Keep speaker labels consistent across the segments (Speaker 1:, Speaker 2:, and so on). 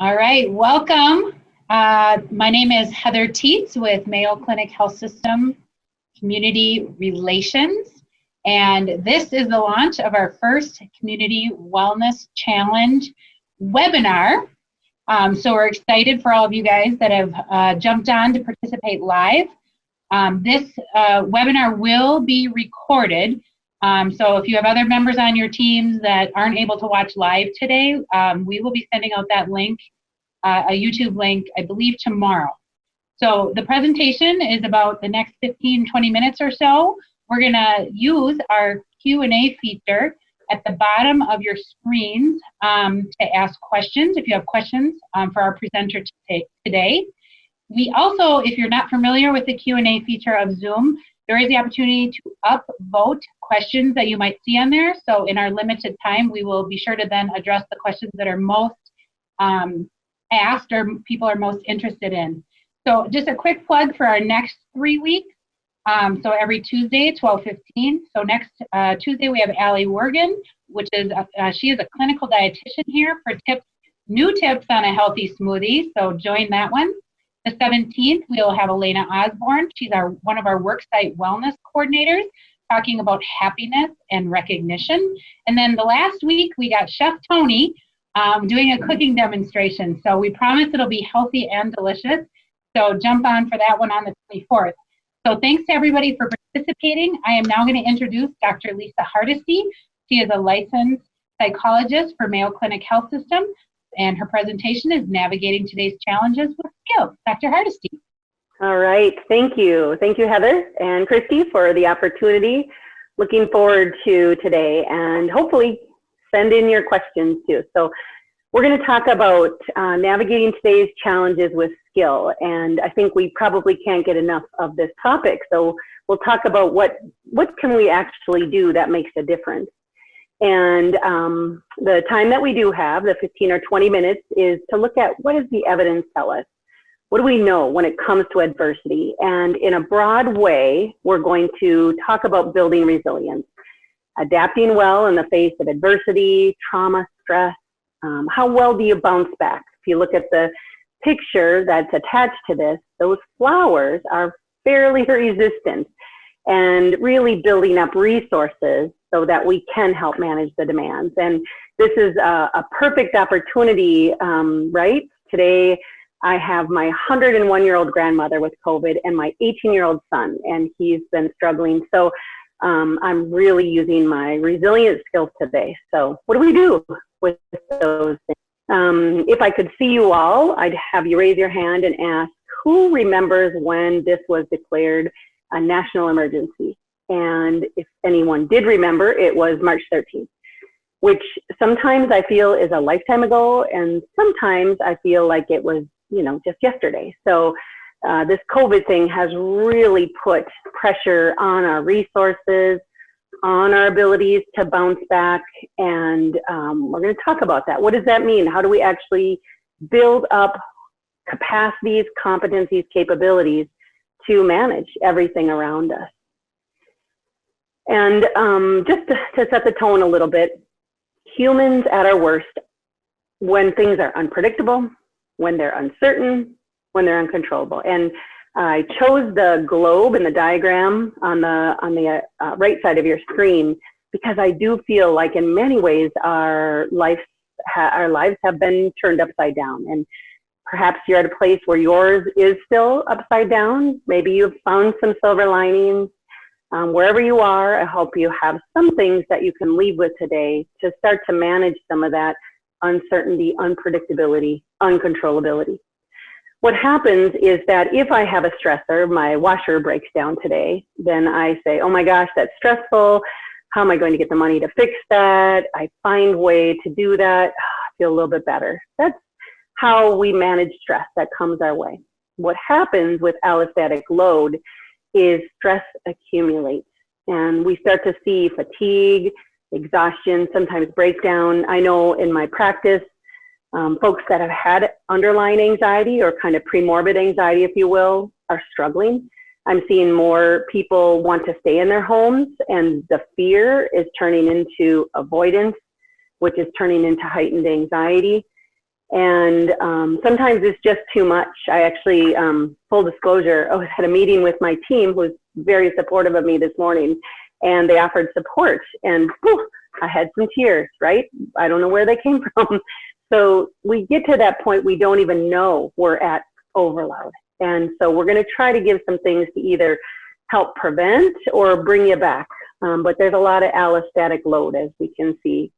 Speaker 1: All right, welcome. My name is Heather Teets with Mayo Clinic Health System Community Relations, and this is the launch of our first Community Wellness Challenge webinar. So we're excited for all of you guys that have jumped on to participate live. This webinar will be recorded. So if you have other members on your teams that aren't able to watch live today, we will be sending out that link, a YouTube link, I believe tomorrow. So the presentation is about the next 15-20 minutes or so. We're gonna use our Q&A feature at the bottom of your screens to ask questions, if you have questions for our presenter today. We also, if you're not familiar with the Q&A feature of Zoom, there is the opportunity to upvote questions that you might see on there. So in our limited time, we will be sure to then address the questions that are most asked or people are most interested in. So just a quick plug for our next 3 weeks. So every Tuesday, 12:15. So next Tuesday, we have Allie Wergen, which is, she is a clinical dietitian here for tips, new tips on a healthy smoothie. So join that one. The 17th, we'll have Elena Osborne. She's one of our worksite wellness coordinators, talking about happiness and recognition. And then the last week, we got Chef Tony doing a cooking demonstration. So we promise it'll be healthy and delicious. So jump on for that one on the 24th. So thanks to everybody for participating. I am now going to introduce Dr. Lisa Hardesty. She is a licensed psychologist for Mayo Clinic Health System, and her presentation is Navigating Today's Challenges with Skill. Dr. Hardesty.
Speaker 2: All right, thank you. Thank you, Heather and Christy, for the opportunity. Looking forward to today, and hopefully send in your questions too. So we're going to talk about navigating today's challenges with skill, and I think we probably can't get enough of this topic. So we'll talk about what can we actually do that makes a difference. And the time that we do have, the 15 or 20 minutes, is to look at what does the evidence tell us? What do we know when it comes to adversity? And in a broad way, we're going to talk about building resilience, adapting well in the face of adversity, trauma, stress. How well do you bounce back? If you look at the picture that's attached to this, those flowers are fairly resistant, and really building up resources so that we can help manage the demands. And this is a perfect opportunity, right? Today, I have my 101-year-old grandmother with COVID and my 18-year-old son, and he's been struggling. So I'm really using my resilience skills today. So what do we do with those things? If I could see you all, I'd have you raise your hand and ask, who remembers when this was declared a national emergency? And if anyone did remember, it was March 13th, which sometimes I feel is a lifetime ago, and sometimes I feel like it was, you know, just yesterday. So this COVID thing has really put pressure on our resources, on our abilities to bounce back, and we're going to talk about that. What does that mean? How do we actually build up capacities, competencies, capabilities to manage everything around us? And just to set the tone a little bit, humans at our worst when things are unpredictable, when they're uncertain, when they're uncontrollable. And I chose the globe and the diagram on the right side of your screen because I do feel like in many ways our lives have been turned upside down. And perhaps you're at a place where yours is still upside down. Maybe you've found some silver linings. Wherever you are, I hope you have some things that you can leave with today to start to manage some of that uncertainty, unpredictability, uncontrollability. What happens is that if I have a stressor, my washer breaks down today, then I say, oh my gosh, that's stressful. How am I going to get the money to fix that? I find a way to do that. I feel a little bit better. That's how we manage stress that comes our way. What happens with allostatic load is stress accumulates, and we start to see fatigue, exhaustion, sometimes breakdown. I know in my practice, folks that have had underlying anxiety or kind of premorbid anxiety, if you will, are struggling. I'm seeing more people want to stay in their homes, and the fear is turning into avoidance, which is turning into heightened anxiety. And sometimes it's just too much. I actually, full disclosure, I was at a meeting with my team who was very supportive of me this morning, and they offered support, and whew, I had some tears, right? I don't know where they came from. So we get to that point, we don't even know we're at overload. And so we're going to try to give some things to either help prevent or bring you back. But there's a lot of allostatic load, as we can see.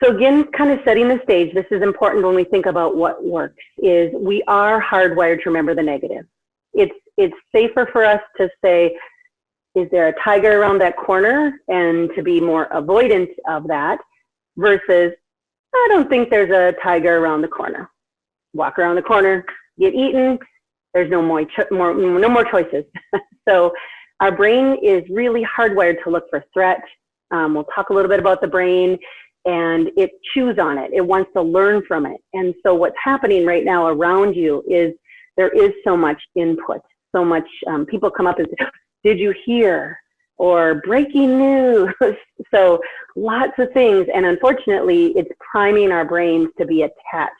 Speaker 2: So again, kind of setting the stage, this is important when we think about what works, is we are hardwired to remember the negative. It's safer for us to say, is there a tiger around that corner, and to be more avoidant of that, versus, I don't think there's a tiger around the corner. Walk around the corner, get eaten, there's no more choices. So our brain is really hardwired to look for threat. We'll talk a little bit about the brain, and it chews on it. It wants to learn from it. And so what's happening right now around you is there is so much input, so much, people come up and say, did you hear? Or breaking news. So lots of things. And unfortunately, it's priming our brains to be attached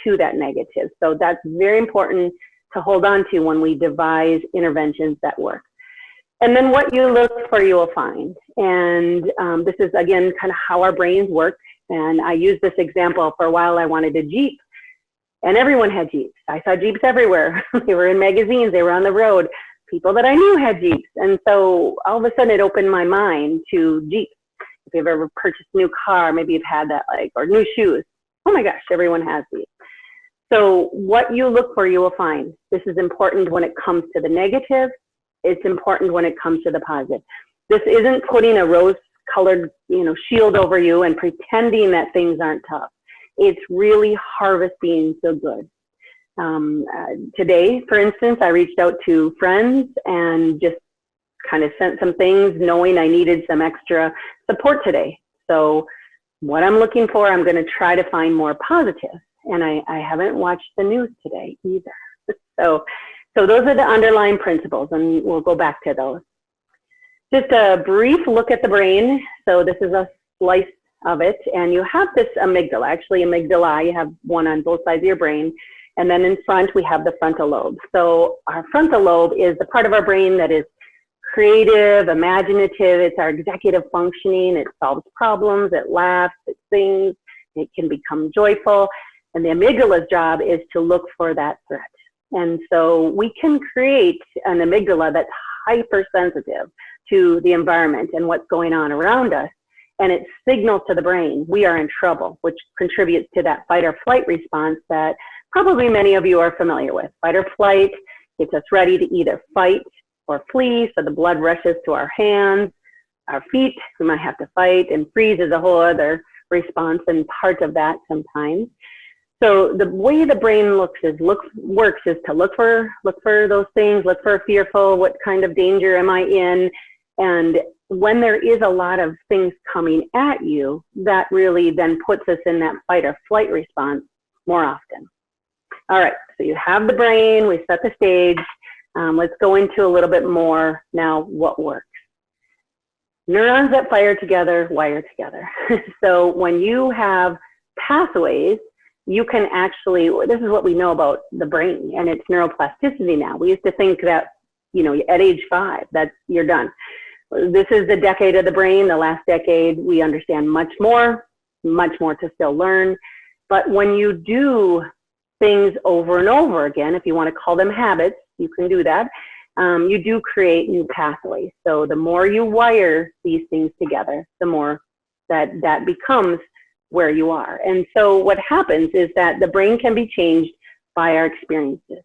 Speaker 2: to that negative. So that's very important to hold on to when we devise interventions that work. And then what you look for, you will find. And this is, again, kind of how our brains work. And I used this example for a while. I wanted a Jeep, and everyone had Jeeps. I saw Jeeps everywhere. They were in magazines, they were on the road. People that I knew had Jeeps. And so all of a sudden it opened my mind to Jeeps. If you've ever purchased a new car, maybe you've had that, like, or new shoes. Oh my gosh, everyone has these. So what you look for, you will find. This is important when it comes to the negative. It's important when it comes to the positive. This isn't putting a rose-colored, shield over you and pretending that things aren't tough. It's really harvesting the good. Today, for instance, I reached out to friends and just kind of sent some things knowing I needed some extra support today. So what I'm looking for, I'm going to try to find more positive. And I haven't watched the news today either. So those are the underlying principles, and we'll go back to those. Just a brief look at the brain. So this is a slice of it, and you have this amygdala. Actually, amygdala, you have one on both sides of your brain. And then in front, we have the frontal lobe. So our frontal lobe is the part of our brain that is creative, imaginative. It's our executive functioning. It solves problems. It laughs. It sings. It can become joyful. And the amygdala's job is to look for that threat. And so we can create an amygdala that's hypersensitive to the environment and what's going on around us. And it signals to the brain, we are in trouble, which contributes to that fight or flight response that probably many of you are familiar with. Fight or flight gets us ready to either fight or flee, so the blood rushes to our hands, our feet, we might have to fight, and freeze is a whole other response and part of that sometimes. So the way the brain works is to look for those things, look for fearful, what kind of danger am I in, and when there is a lot of things coming at you, that really then puts us in that fight or flight response more often. All right, so you have the brain, we set the stage. Let's go into a little bit more now what works. Neurons that fire together, wire together. So when you have pathways, you can actually, this is what we know about the brain and its neuroplasticity now. We used to think that, at age 5, that you're done. This is the decade of the brain. The last decade, we understand much more to still learn. But when you do things over and over again, if you want to call them habits, you can do that. You do create new pathways. So the more you wire these things together, the more that becomes where you are. And so what happens is that the brain can be changed by our experiences.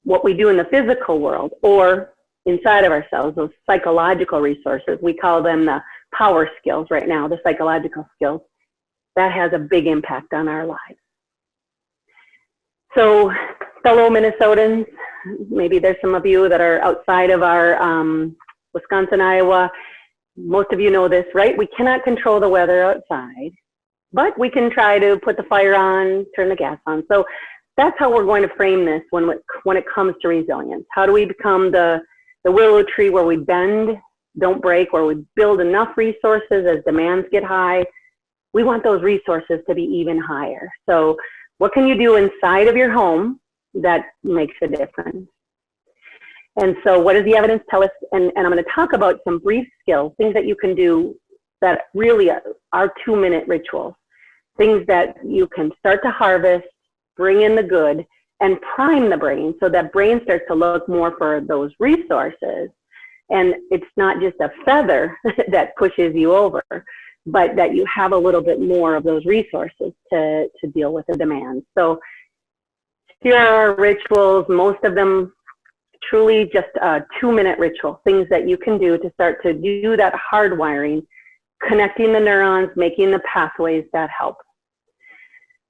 Speaker 2: What we do in the physical world or inside of ourselves, those psychological resources, we call them the power skills right now, the psychological skills, that has a big impact on our lives. So fellow Minnesotans, maybe there's some of you that are outside of our Wisconsin, Iowa. Most of you know this, right? We cannot control the weather outside, but we can try to put the fire on, turn the gas on. So that's how we're going to frame this when it comes to resilience. How do we become the willow tree where we bend, don't break, where we build enough resources as demands get high? We want those resources to be even higher. So What can you do inside of your home that makes a difference? And so what does the evidence tell us? And I'm going to talk about some brief skills, things that you can do that really are 2-minute rituals, things that you can start to harvest, bring in the good, and prime the brain so that brain starts to look more for those resources. And it's not just a feather that pushes you over, but that you have a little bit more of those resources to deal with the demand. So here are rituals, most of them truly just a 2-minute ritual, things that you can do to start to do that hardwiring, connecting the neurons, making the pathways that help.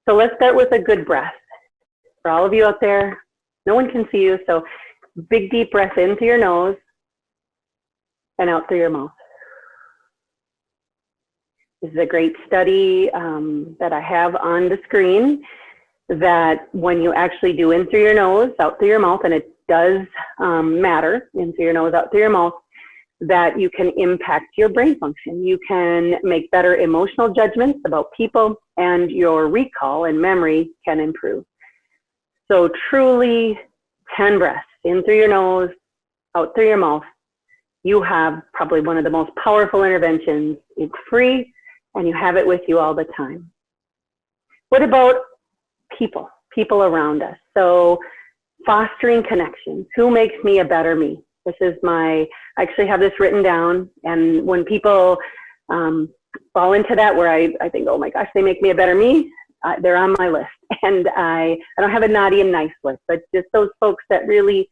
Speaker 2: So let's start with a good breath. For all of you out there, no one can see you, so big deep breath in through your nose and out through your mouth. This is a great study that I have on the screen, that when you actually do in through your nose, out through your mouth, and it does matter, in through your nose, out through your mouth, that you can impact your brain function. You can make better emotional judgments about people, and your recall and memory can improve. So truly 10 breaths, in through your nose, out through your mouth. You have probably one of the most powerful interventions. It's free, and you have it with you all the time. What about people around us? So fostering connections. Who makes me a better me? This is I actually have this written down, and when people fall into that where I think, oh my gosh, they make me a better me, they're on my list. And I don't have a naughty and nice list, but just those folks that really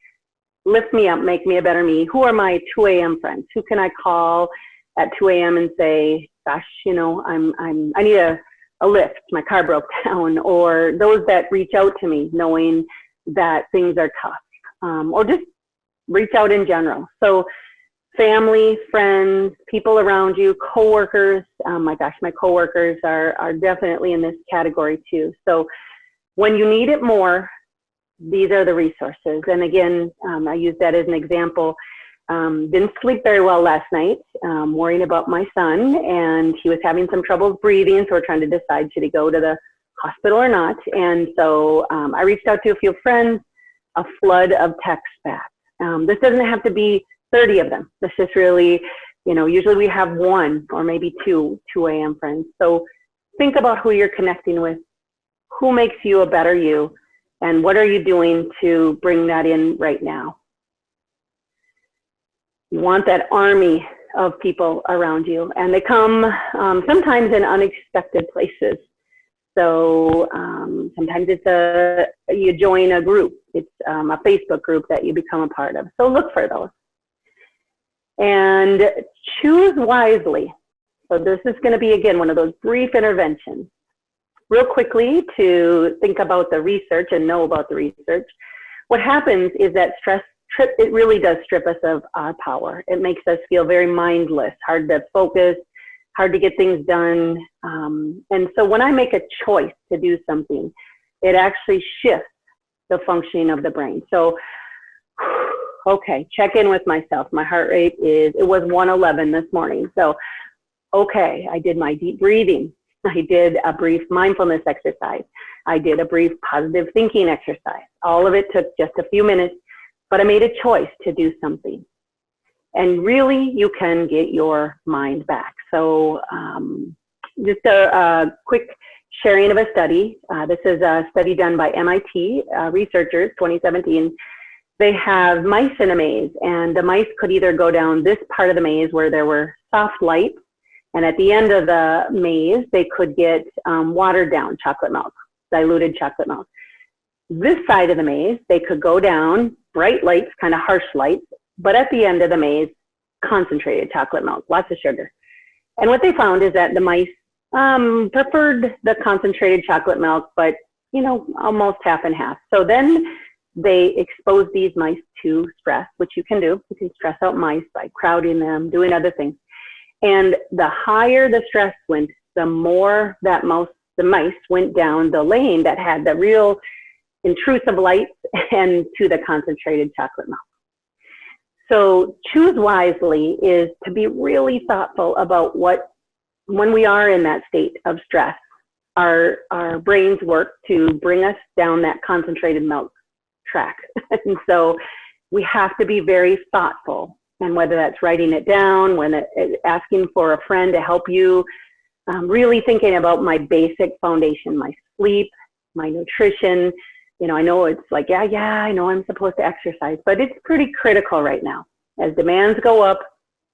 Speaker 2: lift me up, make me a better me. Who are my 2 a.m. friends? Who can I call at 2 a.m. and say, gosh, you know, I need a lift, my car broke down, or those that reach out to me knowing that things are tough, or just reach out in general. So family, friends, people around you, coworkers. My gosh, my coworkers are definitely in this category too. So when you need it more, these are the resources. And again, I use that as an example. Didn't sleep very well last night, worrying about my son, and he was having some trouble breathing, so we're trying to decide, should he go to the hospital or not? And so I reached out to a few friends, a flood of texts back. This doesn't have to be 30 of them. This is really, you know, usually we have 1 or maybe 2 a.m. friends. So think about who you're connecting with, who makes you a better you, and what are you doing to bring that in right now? You want that army of people around you, and they come sometimes in unexpected places. So sometimes it's you join a group. It's a Facebook group that you become a part of. So look for those. And choose wisely. So this is going to be, again, one of those brief interventions. Real quickly, to think about the research and know about the research. What happens is that stress, it really does strip us of our power. It makes us feel very mindless, hard to focus, hard to get things done. And so when I make a choice to do something, it actually shifts the functioning of the brain. So, okay, check in with myself. My heart rate it was 111 this morning. So, okay, I did my deep breathing. I did a brief mindfulness exercise. I did a brief positive thinking exercise. All of it took just a few minutes, but I made a choice to do something. And really, you can get your mind back. So just a quick sharing of a study. This is a study done by MIT researchers, 2017. They have mice in a maze, and the mice could either go down this part of the maze where there were soft lights, and at the end of the maze, they could get watered down chocolate milk, diluted chocolate milk. This side of the maze, they could go down bright lights, kind of harsh lights, but at the end of the maze, concentrated chocolate milk, lots of sugar. And what they found is that the mice preferred the concentrated chocolate milk, but, you know, almost half and half. So then they exposed these mice to stress, which you can do. You can stress out mice by crowding them, doing other things. And the higher the stress went, the more that the mice went down the lane that had the real intrusive lights and to the concentrated chocolate milk. So choose wisely is to be really thoughtful about when we are in that state of stress, our brains work to bring us down that concentrated milk track. And so we have to be very thoughtful, and whether that's writing it down, when asking for a friend to help you, really thinking about my basic foundation, my sleep, my nutrition. You know, I know it's like, yeah, I know I'm supposed to exercise, but it's pretty critical right now. As demands go up,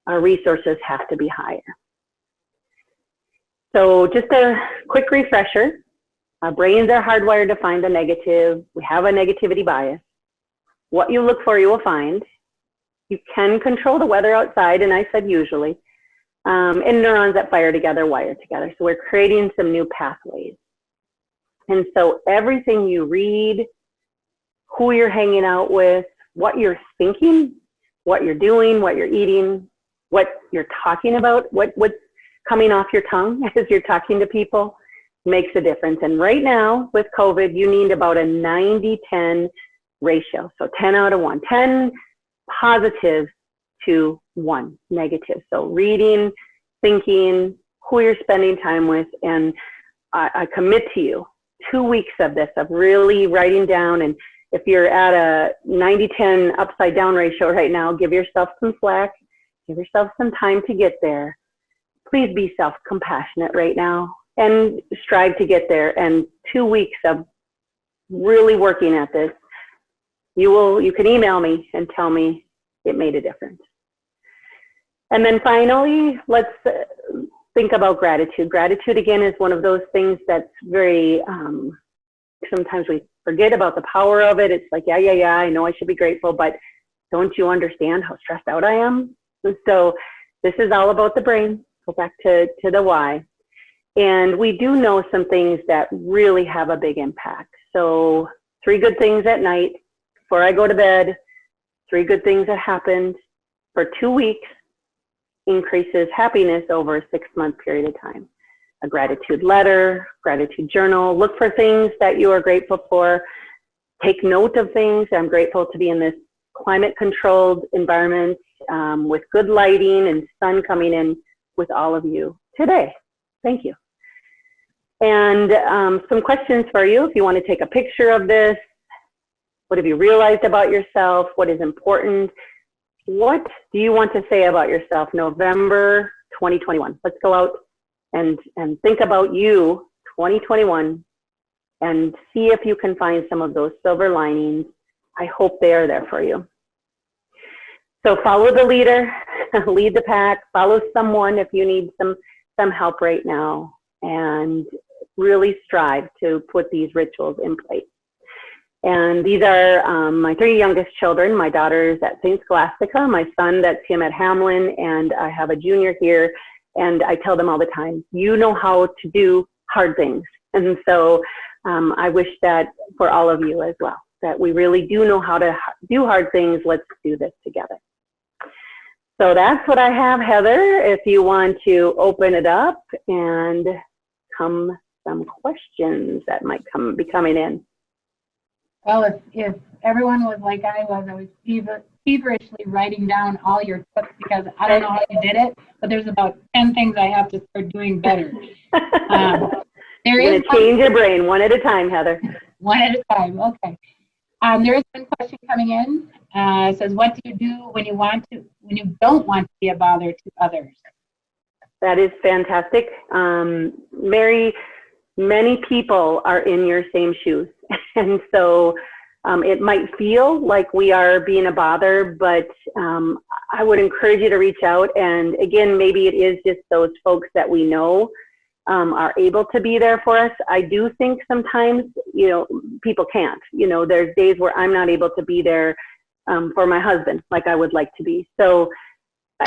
Speaker 2: our resources have to be higher. So just a quick refresher. Our brains are hardwired to find the negative. We have a negativity bias. What you look for, you will find. You can control the weather outside, and I said usually. And neurons that fire together wire together. So we're creating some new pathways. And so everything you read, who you're hanging out with, what you're thinking, what you're doing, what you're eating, what you're talking about, what's coming off your tongue as you're talking to people makes a difference. And right now with COVID, you need about a 90-10 ratio. So 10 out of 1, 10 positive to 1 negative. So reading, thinking, who you're spending time with, and I commit to you 2 weeks of this, of really writing down. And if you're at a 90-10 upside down ratio right now, give yourself some slack, give yourself some time to get there. Please be self-compassionate right now and strive to get there. And 2 weeks of really working at this, you can email me and tell me it made a difference. And then finally, let's think about gratitude. Gratitude, again, is one of those things that's very, sometimes we forget about the power of it. It's like, yeah, I know I should be grateful, but don't you understand how stressed out I am? And so this is all about the brain. Go back to the why. And we do know some things that really have a big impact. So 3 good things at night before I go to bed, 3 good things that happened for 2 weeks increases happiness over a 6-month period of time. A gratitude letter, gratitude journal. Look for things that you are grateful for. Take note of things. I'm grateful to be in this climate-controlled environment with good lighting and sun coming in with all of you today. Thank you. And some questions for you if you want to take a picture of this. What have you realized about yourself? What is important? What do you want to say about yourself November 2021? Let's go out and think about you 2021 and see if you can find some of those silver linings. I hope they are there for you. So follow the leader, lead the pack, follow someone if you need some help right now, and really strive to put these rituals in place. And these are my 3 youngest children. My daughter's at St. Scholastica, my son, that's him at Hamlin, and I have a junior here. And I tell them all the time, you know how to do hard things. And so I wish that for all of you as well, that we really do know how to do hard things. Let's do this together. So that's what I have, Heather. If you want to open it up and some questions that might be coming in.
Speaker 1: Well, if everyone was like I was feverishly writing down all your tips, because I don't know how you did it, but there's about 10 things I have to start doing better. You're going to
Speaker 2: change your brain one at a time, Heather.
Speaker 1: One at a time, okay. There is one question coming in. It says, what do you do when you don't want to be a bother to others?
Speaker 2: That is fantastic. Many people are in your same shoes. And so it might feel like we are being a bother, but I would encourage you to reach out. And again, maybe it is just those folks that we know are able to be there for us. I do think sometimes, people can't. There's days where I'm not able to be there for my husband like I would like to be. So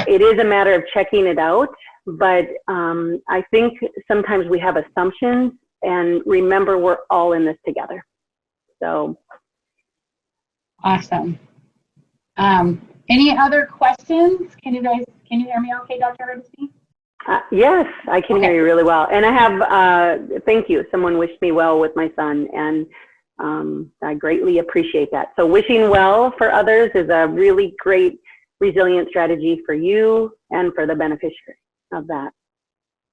Speaker 2: it is a matter of checking it out. But I think sometimes we have assumptions, and remember, we're all in this together. So.
Speaker 1: Awesome. Any other questions? Can you hear me okay, Dr. Hardesty?
Speaker 2: Yes, I can hear you really well. And I have, thank you. Someone wished me well with my son, and I greatly appreciate that. So wishing well for others is a really great resilient strategy for you and for the beneficiary of that.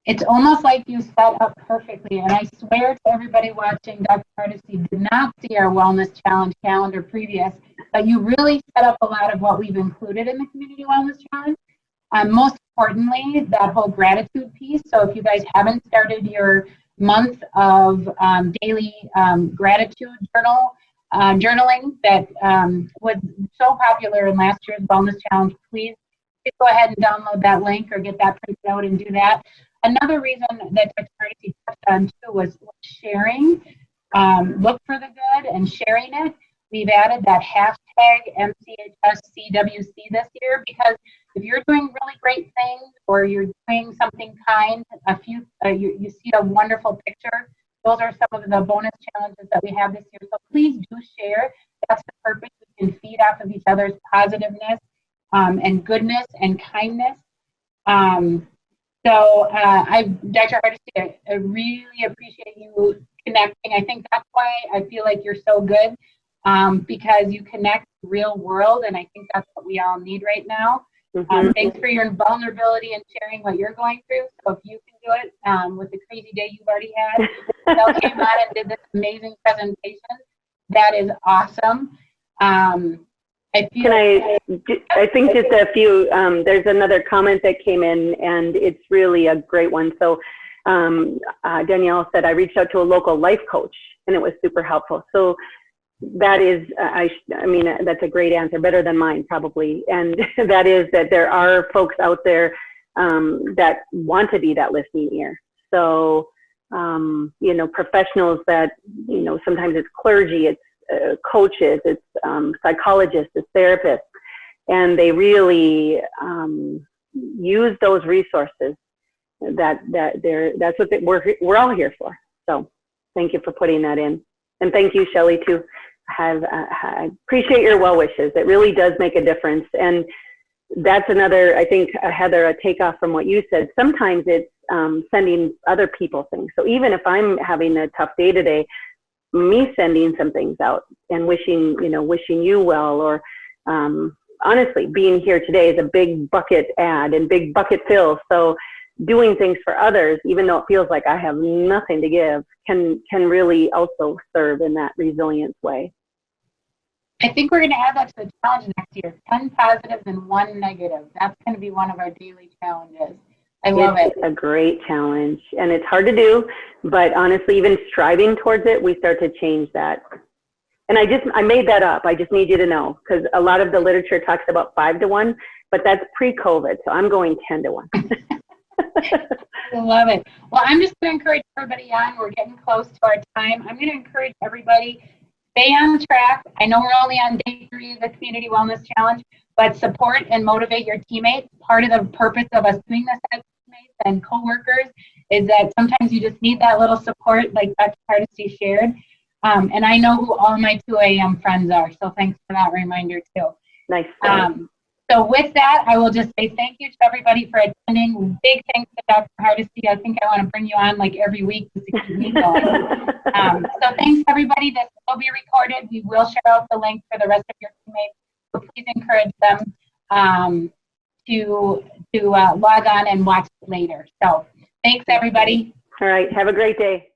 Speaker 1: It's almost like you set up perfectly. And I swear to everybody watching, Dr. Hardesty did not see our Wellness Challenge calendar previous, but you really set up a lot of what we've included in the Community Wellness Challenge. Most importantly, that whole gratitude piece. So if you guys haven't started your month of daily gratitude journaling that was so popular in last year's Wellness Challenge, please go ahead and download that link or get that printed out and do that. Another reason that Dr. Hardesty touched on too was sharing. Look for the good and sharing it. We've added that hashtag MCHSCWC this year because if you're doing really great things or you're doing something kind, you see a wonderful picture. Those are some of the bonus challenges that we have this year. So please do share. That's the purpose. We can feed off of each other's positiveness and goodness and kindness. Dr. Hardesty, I really appreciate you connecting. I think that's why I feel like you're so good because you connect the real world, and I think that's what we all need right now. Thanks for your vulnerability and sharing what you're going through. So if you can do it with the crazy day you've already had, Bill came on and did this amazing presentation. That is awesome. I think just a few, there's another comment that came in and it's really a great one. So Danielle said, I reached out to a local life coach and it was super helpful. So that is, I mean, that's a great answer, better than mine probably. And that is that there are folks out there that want to be that listening ear. So, you know, professionals that, you know, sometimes it's clergy, it's coaches, it's psychologists, it's therapists, and they really use those resources that's what we're all here for. So thank you for putting that in. And thank you, Shelley, too. I appreciate your well wishes. It really does make a difference. And that's another, I think, Heather, a takeoff from what you said. Sometimes it's sending other people things. So even if I'm having a tough day today, me sending some things out and wishing you well, or honestly, being here today is a big bucket add and big bucket fill. So doing things for others, even though it feels like I have nothing to give, can really also serve in that resilience way. I think we're going to add that to the challenge next year. 10 positives and 1 negative. That's going to be one of our daily challenges. I love it.
Speaker 2: It's a great challenge, and it's hard to do, but honestly, even striving towards it, we start to change that. And I made that up. I just need you to know, because a lot of the literature talks about 5 to 1, but that's pre-COVID, so I'm going 10 to 1.
Speaker 1: I love it. Well, I'm just going to encourage everybody on. We're getting close to our time. I'm going to encourage everybody, stay on track. I know we're only on day 3 of the Community Wellness Challenge, but support and motivate your teammates. Part of the purpose of us doing this as teammates and coworkers is that sometimes you just need that little support, like Dr. Hardesty shared. And I know who all my 2 a.m. friends are, so thanks for that reminder too.
Speaker 2: Nice.
Speaker 1: So with that, I will just say thank you to everybody for attending. Big thanks to Dr. Hardesty. I think I want to bring you on like every week just to keep me going. So thanks everybody. This will be recorded. We will share out the link for the rest of your teammates. So please encourage them to log on and watch it later. So thanks everybody.
Speaker 2: All right. Have a great day.